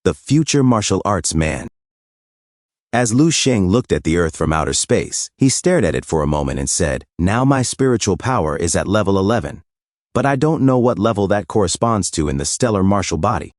the future martial arts man. As Lu Sheng looked at the Earth from outer space, he stared at it for a moment and said, "Now my spiritual power is at level 11. But I don't know what level that corresponds to in the stellar martial body."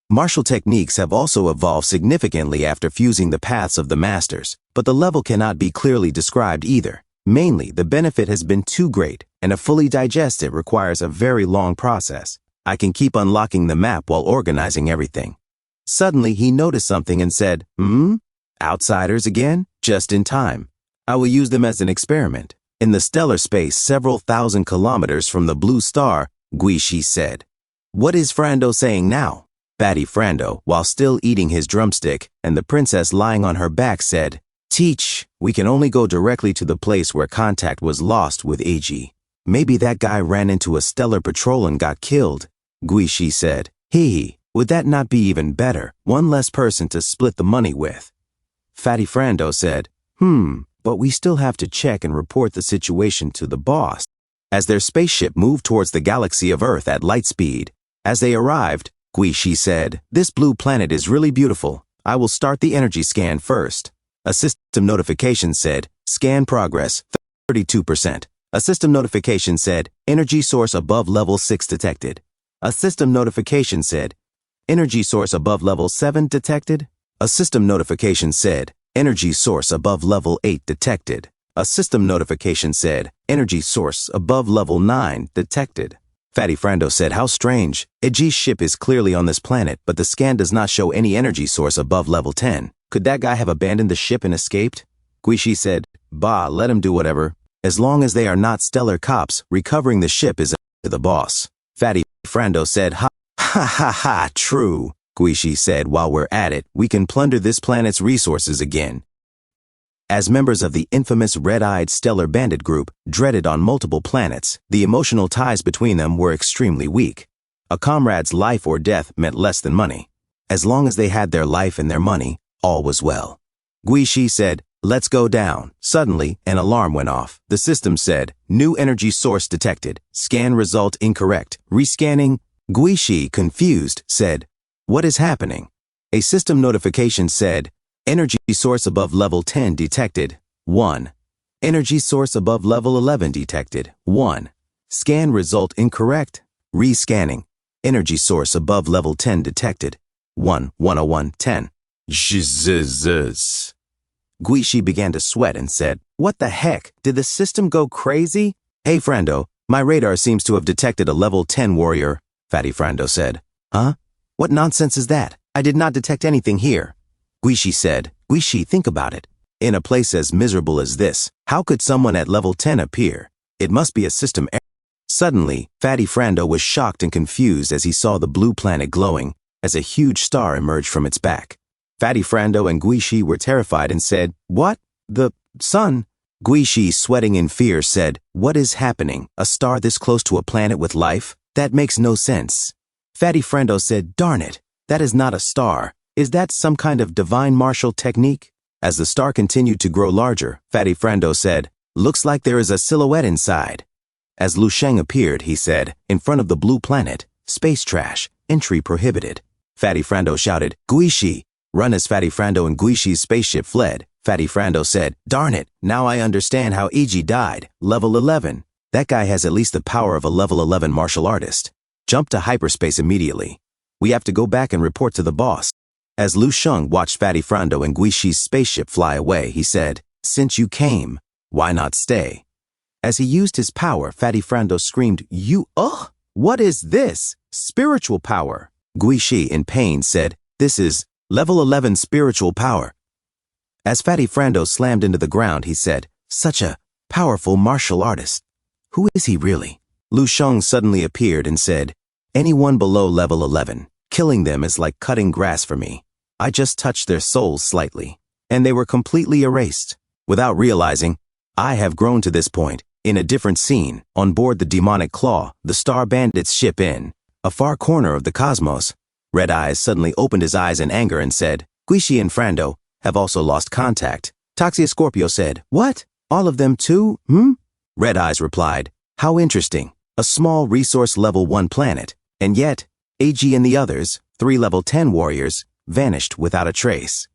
Martial techniques have also evolved significantly after fusing the paths of the masters, but the level cannot be clearly described either. Mainly, the benefit has been too great, and to fully digest it requires a very long process. I can keep unlocking the map while organizing everything. Suddenly, he noticed something and said, Outsiders again? Just in time. I will use them as an experiment. In the stellar space several thousand kilometers from the blue star, Guishi said. "What is Frando saying now?" Fatty Frando, while still eating his drumstick, and the princess lying on her back, said, "Teach, we can only go directly to the place where contact was lost with AG. Maybe that guy ran into a stellar patrol and got killed." Guishi said, "Hee, would that not be even better? One less person to split the money with." Fatty Frando said, but we still have to check and report the situation to the boss." As their spaceship moved towards the galaxy of Earth at light speed, as they arrived, Guishi said, "This blue planet is really beautiful. I will start the energy scan first." A system notification said, "Scan progress, 32%. A system notification said, "Energy source above level 6 detected." A system notification said, "Energy source above level 7 detected." A system notification said, "Energy source above level 8 detected." A system notification said, "Energy source above level 9 detected." Fatty Frando said, "How strange. Eji's ship is clearly on this planet, but the scan does not show any energy source above level 10. Could that guy have abandoned the ship and escaped?" Guishi said, "Bah, let him do whatever. As long as they are not stellar cops, recovering the ship is up to the boss." Fatty Frando said, Ha, true." Guishi said, "While we're at it, we can plunder this planet's resources again." As members of the infamous red-eyed stellar bandit group, dreaded on multiple planets, the emotional ties between them were extremely weak. A comrade's life or death meant less than money. As long as they had their life and their money, all was well. Guishi said, "Let's go down." Suddenly, an alarm went off. The system said, "New energy source detected. Scan result incorrect. Rescanning." Guishi, confused, said, "What is happening?" A system notification said, "Energy source above level 10 detected. 1. Energy source above level 11 detected. 1. Scan result incorrect. Rescanning. Energy source above level 10 detected. 10110. Jesus. Guishi began to sweat and said, "What the heck? Did the system go crazy?" "Hey Frando, my radar seems to have detected a level 10 warrior," Fatty Frando said. "Huh? What nonsense is that? I did not detect anything here." Guishi said, "Guishi, think about it. In a place as miserable as this, how could someone at level 10 appear? It must be a system error." Suddenly, Fatty Frando was shocked and confused as he saw the blue planet glowing, as a huge star emerged from its back. Fatty Frando and Guishi were terrified and said, "What? The sun?" Guishi, sweating in fear, said, "What is happening? A star this close to a planet with life? That makes no sense." Fatty Frando said, "Darn it, that is not a star. Is that some kind of divine martial technique?" As the star continued to grow larger, Fatty Frando said, "Looks like there is a silhouette inside." As Lu Sheng appeared, he said, "In front of the blue planet, space trash, entry prohibited." Fatty Frando shouted, "Guishi!" Run. As Fatty Frando and Guishi's spaceship fled, Fatty Frando said, "Darn it, now I understand how Iji died. Level 11. That guy has at least the power of a level 11 martial artist. Jump to hyperspace immediately. We have to go back and report to the boss." As Lu Sheng watched Fatty Frando and Guishi's spaceship fly away, he said, "Since you came, why not stay?" As he used his power, Fatty Frando screamed, What is this? Spiritual power." Guishi, in pain, said, "This is level 11 spiritual power." As Fatty Frando slammed into the ground, he said, "Such a powerful martial artist. Who is he really?" Lu Sheng suddenly appeared and said, "Anyone below level 11, killing them is like cutting grass for me. I just touched their souls slightly, and they were completely erased. Without realizing, I have grown to this point, in a different scene, on board the demonic claw, the Star Bandit's ship in a far corner of the cosmos." Red Eyes suddenly opened his eyes in anger and said, "Guishi and Frando have also lost contact." Toxia Scorpio said, "What? All of them too? Red Eyes replied, "How interesting. A small resource level 1 planet. And yet, AG and the others, 3 level 10 warriors, vanished without a trace.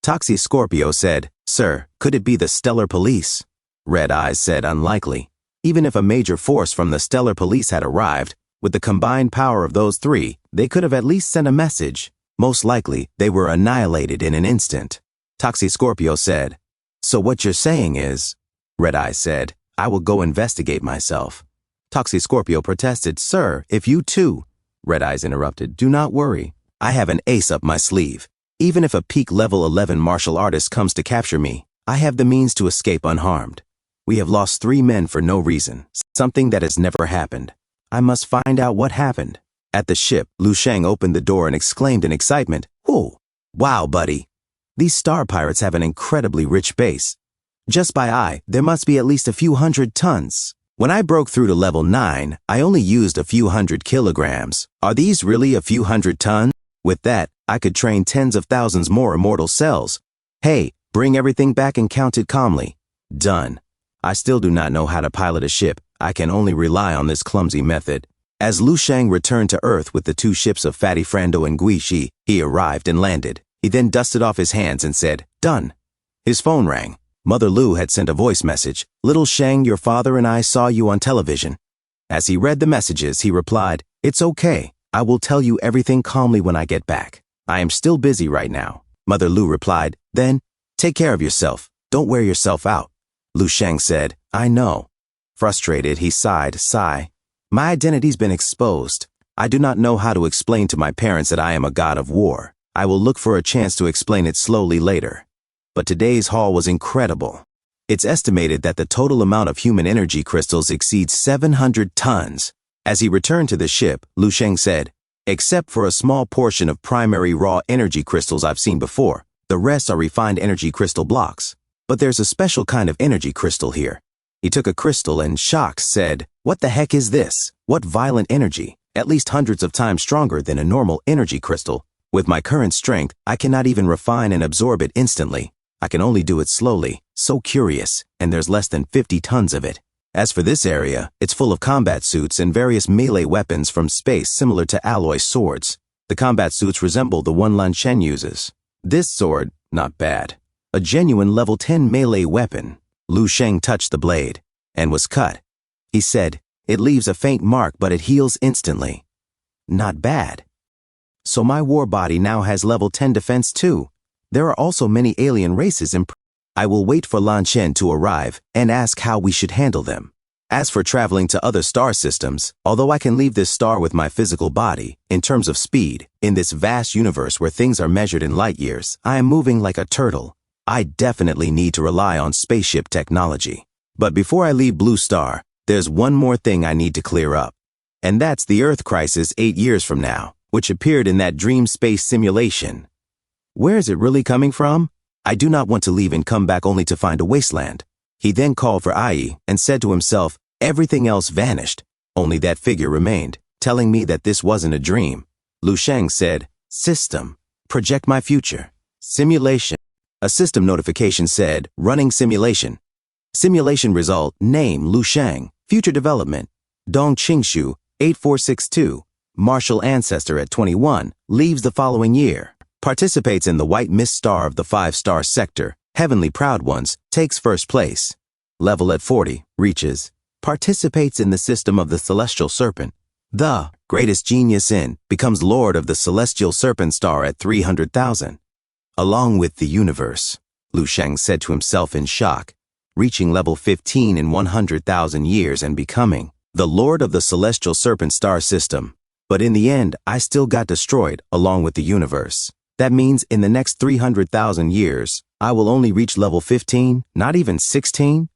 Toxie Scorpio said, "Sir, could it be the Stellar Police?" Red Eyes said, "Unlikely. Even if a major force from the Stellar Police had arrived, with the combined power of those three, they could have at least sent a message. Most likely, they were annihilated in an instant." Toxie Scorpio said, "So what you're saying is..." Red Eyes said, "I will go investigate myself." Toxie Scorpio protested, "Sir, if you too..." Red Eyes interrupted, "Do not worry. I have an ace up my sleeve. Even if a peak level 11 martial artist comes to capture me, I have the means to escape unharmed. We have lost 3 men for no reason, something that has never happened. I must find out what happened." At the ship, Lu Sheng opened the door and exclaimed in excitement, "Oh, wow, buddy. These star pirates have an incredibly rich base. Just by eye, there must be at least a few hundred tons. When I broke through to level 9, I only used a few hundred kilograms. Are these really a few hundred tons? With that, I could train tens of thousands more immortal cells. Hey, bring everything back and count it calmly. Done. I still do not know how to pilot a ship. I can only rely on this clumsy method." As Lu Sheng returned to Earth with the 2 ships of Fatty Frando and Guishi, he arrived and landed. He then dusted off his hands and said, "Done." His phone rang. Mother Lu had sent a voice message. "Little Sheng, your father and I saw you on television." As he read the messages, he replied, "It's okay. I will tell you everything calmly when I get back. I am still busy right now." Mother Lu replied, "Then, take care of yourself. Don't wear yourself out." Lu Sheng said, "I know." Frustrated, he sighed, "Sigh. My identity's been exposed. I do not know how to explain to my parents that I am a god of war. I will look for a chance to explain it slowly later. But today's haul was incredible. It's estimated that the total amount of human energy crystals exceeds 700 tons. As he returned to the ship, Lu Sheng said, "Except for a small portion of primary raw energy crystals I've seen before, the rest are refined energy crystal blocks. But there's a special kind of energy crystal here." He took a crystal and, shocked, said, "What the heck is this? What violent energy, at least hundreds of times stronger than a normal energy crystal. With my current strength, I cannot even refine and absorb it instantly. I can only do it slowly. So curious, and there's less than 50 tons of it. As for this area, it's full of combat suits and various melee weapons from space similar to alloy swords. The combat suits resemble the one Lan Shen uses. This sword, not bad. A genuine level 10 melee weapon." Lu Sheng touched the blade and was cut. He said, "It leaves a faint mark, but it heals instantly. Not bad. So my war body now has level 10 defense too. There are also many alien races I will wait for Lan Shen to arrive and ask how we should handle them. As for traveling to other star systems, although I can leave this star with my physical body, in terms of speed, in this vast universe where things are measured in light years, I am moving like a turtle. I definitely need to rely on spaceship technology. But before I leave Blue Star, there's one more thing I need to clear up. And that's the Earth crisis 8 years from now, which appeared in that dream space simulation. Where is it really coming from? I do not want to leave and come back only to find a wasteland." He then called for Ai and said to himself, "Everything else vanished. Only that figure remained, telling me that this wasn't a dream." Lu Sheng said, "System, project my future. Simulation." A system notification said, "Running simulation." Simulation result, name Lu Sheng. Future development, Dong Qingshu, 8462. Martial ancestor at 21, leaves the following year. Participates in the White Mist Star of the 5-star sector. Heavenly Proud Ones, takes first place. Level at 40, reaches. Participates in the system of the Celestial Serpent. The greatest genius in, becomes Lord of the Celestial Serpent Star at 300,000. Along with the universe, Lu Sheng said to himself in shock, reaching level 15 in 100,000 years and becoming the Lord of the Celestial Serpent Star System. But in the end, I still got destroyed along with the universe. That means in the next 300,000 years, I will only reach level 15, not even 16?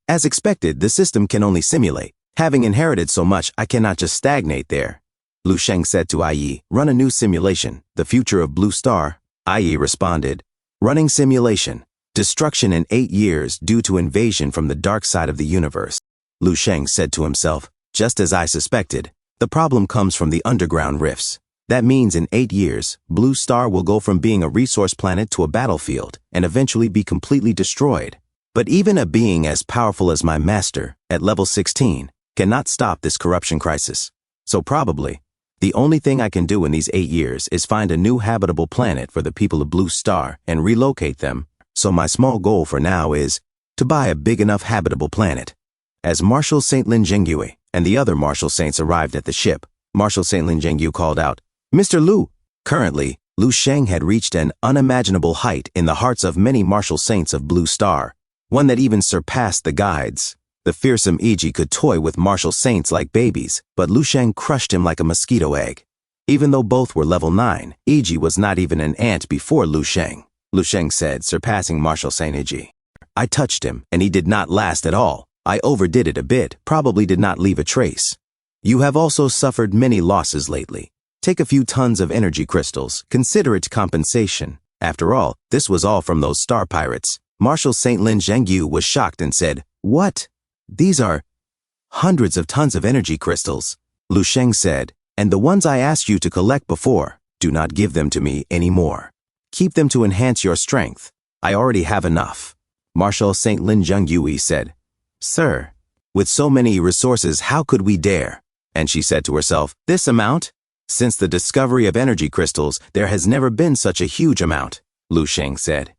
As expected, the system can only simulate. Having inherited so much, I cannot just stagnate there. Lu Sheng said to Ai, "Run a new simulation, the future of Blue Star." Ai responded, "Running simulation, destruction in 8 years due to invasion from the dark side of the universe." Lu Sheng said to himself, "Just as I suspected, the problem comes from the underground rifts. That means in 8 years, Blue Star will go from being a resource planet to a battlefield and eventually be completely destroyed. But even a being as powerful as my master, at level 16, cannot stop this corruption crisis. So probably, The only thing I can do in these 8 years is find a new habitable planet for the people of Blue Star and relocate them, so my small goal for now is to buy a big enough habitable planet. As Marshal St. Lin Zhengyue and the other Marshal Saints arrived at the ship, Marshal St. Lin Zhengyue called out, "Mr. Lu!" Currently, Lu Sheng had reached an unimaginable height in the hearts of many Marshal Saints of Blue Star, one that even surpassed the guides. The fearsome Iji could toy with Marshal Saints like babies, but Lu Sheng crushed him like a mosquito egg. Even though both were level 9, Iji was not even an ant before Lu Sheng. Lu Sheng said, surpassing Marshal Saint Iji. "I touched him, and he did not last at all. I overdid it a bit, probably did not leave a trace. You have also suffered many losses lately. Take a few tons of energy crystals, consider it compensation. After all, this was all from those star pirates." Marshal St. Lin Zhengyue was shocked and said, "What? These are hundreds of tons of energy crystals." Lu Sheng said, "And the ones I asked you to collect before, do not give them to me anymore. Keep them to enhance your strength. I already have enough." Marshal St. Lin Zhengyue said, "Sir, with so many resources, how could we dare?" And she said to herself, "This amount? Since the discovery of energy crystals, there has never been such a huge amount." Lu Sheng said,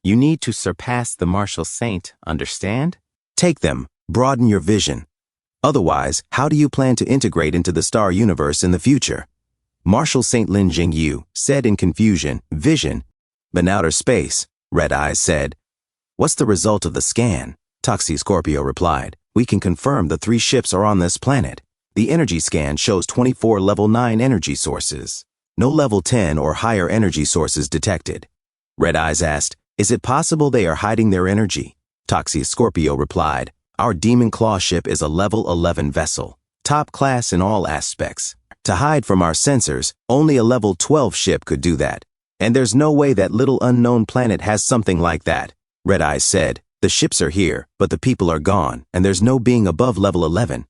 "You need to surpass the Marshal Saint, understand? Take them, broaden your vision. Otherwise, how do you plan to integrate into the star universe in the future?" Marshal St. Lin Zhengyue said in confusion, "Vision? But in outer space," Red Eyes said. "What's the result of the scan?" Toxie Scorpio replied, "We can confirm the 3 ships are on this planet. The energy scan shows 24 level 9 energy sources. No level 10 or higher energy sources detected." Red Eyes asked, "Is it possible they are hiding their energy?" Toxie Scorpio replied, "Our Demon Claw ship is a level 11 vessel, top class in all aspects. To hide from our sensors, only a level 12 ship could do that. And there's no way that little unknown planet has something like that." Red Eyes said, "The ships are here, but the people are gone, and there's no being above level 11.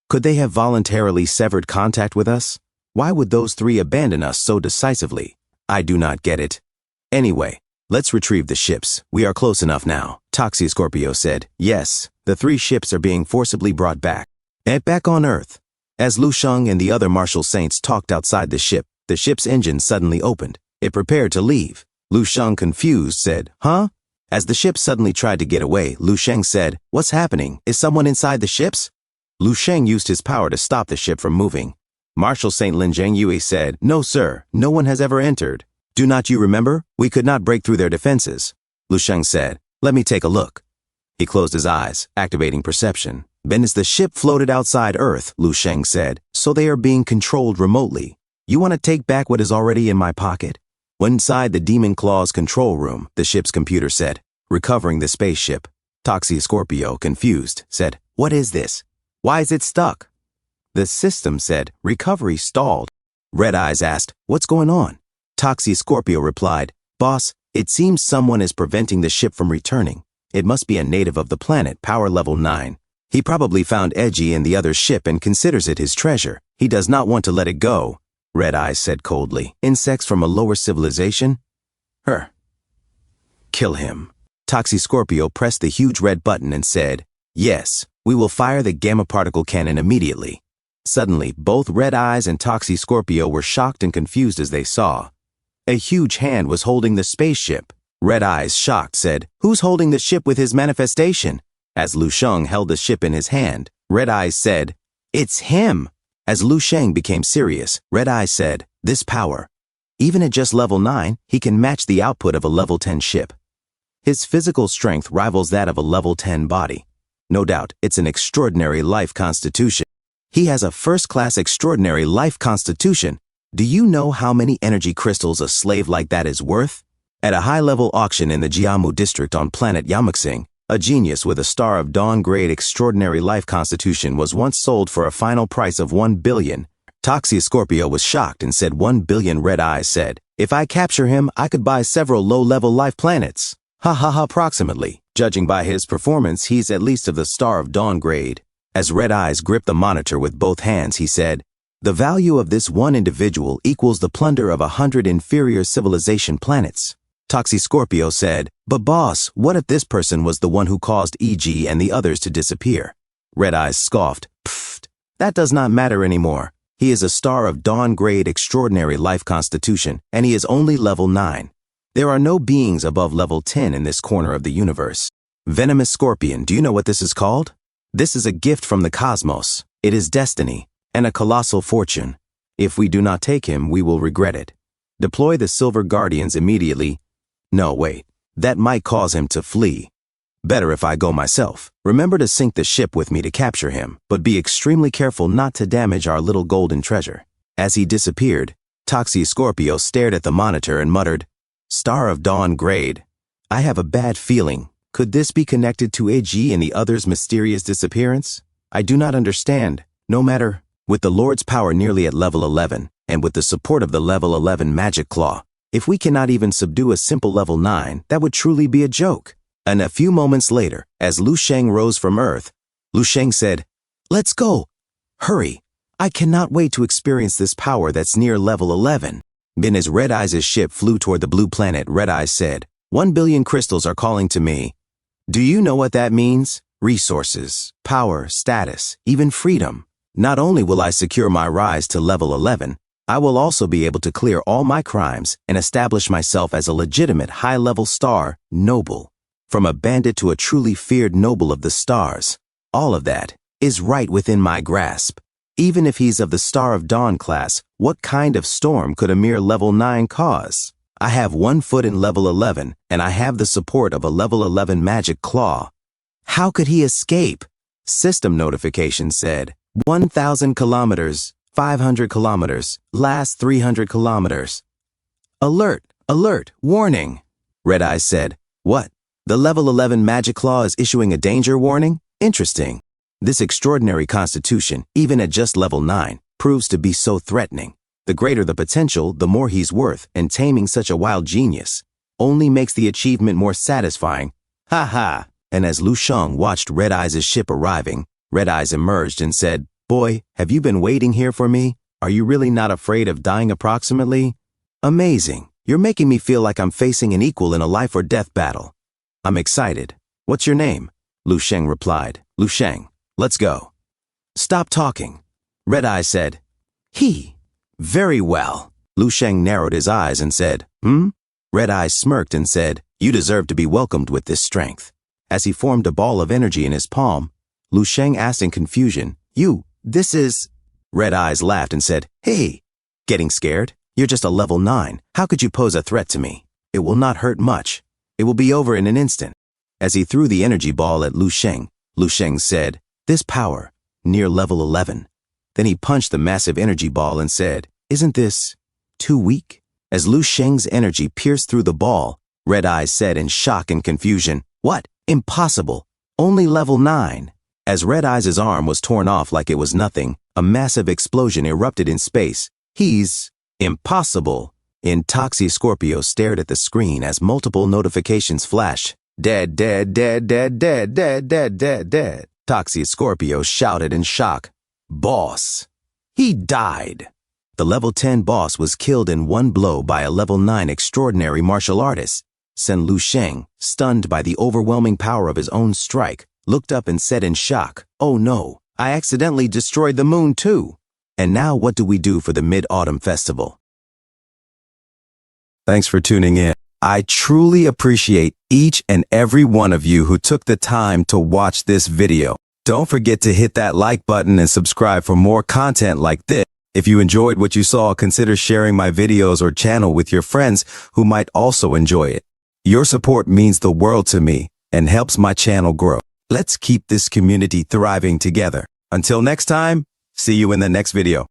Could they have voluntarily severed contact with us? Why would those 3 abandon us so decisively? I do not get it. Anyway, let's retrieve the ships. We are close enough now." Toxie Scorpio said, "Yes, the 3 ships are being forcibly brought back. And back on Earth." As Lu Sheng and the other Marshal Saints talked outside the ship's engine suddenly opened. It prepared to leave. Lu Sheng, confused, said, "Huh?" As the ship suddenly tried to get away, Lu Sheng said, "What's happening? Is someone inside the ships?" Lu Sheng used his power to stop the ship from moving. Marshal St. Lin Zhengyue said, "No, sir, no one has ever entered. Do not you remember? We could not break through their defenses." Lu Sheng said, "Let me take a look." He closed his eyes, activating perception. "Then as the ship floated outside Earth," Lu Sheng said, "so they are being controlled remotely. You want to take back what is already in my pocket?" Inside the Demon Claw's control room, the ship's computer said, "Recovering the spaceship." Toxie Scorpio, confused, said, "What is this? Why is it stuck?" The system said, "Recovery stalled." Red Eyes asked, "What's going on?" Toxie Scorpio replied, "Boss, it seems someone is preventing the ship from returning. It must be a native of the planet, power level 9. He probably found Edgy in the other ship and considers it his treasure. He does not want to let it go." Red Eyes said coldly, "Insects from a lower civilization? Kill him." Toxie Scorpio pressed the huge red button and said, "Yes, we will fire the gamma particle cannon immediately." Suddenly, both Red Eyes and Toxie Scorpio were shocked and confused as they saw a huge hand was holding the spaceship. Red Eyes, shocked, said, "Who's holding the ship with his manifestation?" As Lu Sheng held the ship in his hand, Red Eyes said, "It's him." As Lu Sheng became serious, Red Eyes said, "This power. Even at just level 9, he can match the output of a level 10 ship. His physical strength rivals that of a level 10 body. No doubt, it's an extraordinary life constitution. He has a first-class extraordinary life constitution. Do you know how many energy crystals a slave like that is worth?" At a high-level auction in the Jiamu district on planet Yamaxing, a genius with a Star of Dawn grade extraordinary life constitution was once sold for a final price of 1 billion. Toxie Scorpio was shocked and said 1 billion. Red Eyes said, "If I capture him, I could buy several low-level life planets." Ha ha ha, approximately. Judging by his performance, he's at least of the Star of Dawn grade. As Red Eyes gripped the monitor with both hands, he said, "The value of this one individual equals the plunder of 100 inferior civilization planets." Toxie Scorpio said, "But boss, what if this person was the one who caused EG and the others to disappear?" Red Eyes scoffed, "Pfft, that does not matter anymore. He is a star of dawn grade extraordinary life constitution, and he is only level 9. There are no beings above level 10 in this corner of the universe. Venomous Scorpion, do you know what this is called? This is a gift from the cosmos. It is destiny, and a colossal fortune. If we do not take him, we will regret it. Deploy the Silver Guardians immediately. No, wait. That might cause him to flee. Better if I go myself. Remember to sink the ship with me to capture him, but be extremely careful not to damage our little golden treasure. As he disappeared, Toxie Scorpio stared at the monitor and muttered, Star of Dawn grade. I have a bad feeling. Could this be connected to AG and the other's mysterious disappearance? I do not understand. No matter, with the Lord's power nearly at level 11, and with the support of the level 11 magic claw, if we cannot even subdue a simple level 9, that would truly be a joke. And a few moments later, as Lu Sheng rose from Earth, Lu Sheng said, Let's go. Hurry. I cannot wait to experience this power that's near level 11. Then as Red Eyes' ship flew toward the blue planet, Red Eyes said, 1 billion crystals are calling to me. Do you know what that means? Resources, power, status, even freedom. Not only will I secure my rise to level 11, I will also be able to clear all my crimes and establish myself as a legitimate high-level star, noble. From a bandit to a truly feared noble of the stars. All of that is right within my grasp. Even if he's of the Star of Dawn class, what kind of storm could a mere level 9 cause? I have 1 foot in level 11, and I have the support of a level 11 magic claw. How could he escape? System notification said, 1,000 kilometers, 500 kilometers, last 300 kilometers. Alert, alert, warning. Red Eyes said, What? The level 11 magic claw is issuing a danger warning? Interesting. This extraordinary constitution, even at just level 9, proves to be so threatening. The greater the potential, the more he's worth, and taming such a wild genius only makes the achievement more satisfying. Ha ha! And as Lu Sheng watched Red Eyes' ship arriving, Red Eyes emerged and said, Boy, have you been waiting here for me? Are you really not afraid of dying approximately? Amazing. You're making me feel like I'm facing an equal in a life or death battle. I'm excited. What's your name? Lu Sheng replied. Lu Sheng, let's go. Stop talking. Red Eye said, He. Very well. Lu Sheng narrowed his eyes and said, Red Eye smirked and said, You deserve to be welcomed with this strength. As he formed a ball of energy in his palm, Lu Sheng asked in confusion, this is... Red Eyes laughed and said, Hey. Getting scared? You're just a level 9. How could you pose a threat to me? It will not hurt much. It will be over in an instant. As he threw the energy ball at Lu Sheng said, This power, near level 11. Then he punched the massive energy ball and said, Isn't this too weak? As Lu Sheng's energy pierced through the ball, Red Eyes said in shock and confusion, What? Impossible. Only level 9. As Red Eyes' arm was torn off like it was nothing, a massive explosion erupted in space. He's impossible. Toxie Scorpio stared at the screen as multiple notifications flashed. Dead, dead, dead, dead, dead, dead, dead, dead, dead. Toxie Scorpio shouted in shock. Boss. He died. The level 10 boss was killed in one blow by a level 9 extraordinary martial artist. Sen Lu Sheng, stunned by the overwhelming power of his own strike, looked up and said in shock, Oh no, I accidentally destroyed the moon too. And now what do we do for the Mid-Autumn Festival? Thanks for tuning in. I truly appreciate each and every one of you who took the time to watch this video. Don't forget to hit that like button and subscribe for more content like this. If you enjoyed what you saw, consider sharing my videos or channel with your friends who might also enjoy it. Your support means the world to me and helps my channel grow. Let's keep this community thriving together. Until next time, see you in the next video.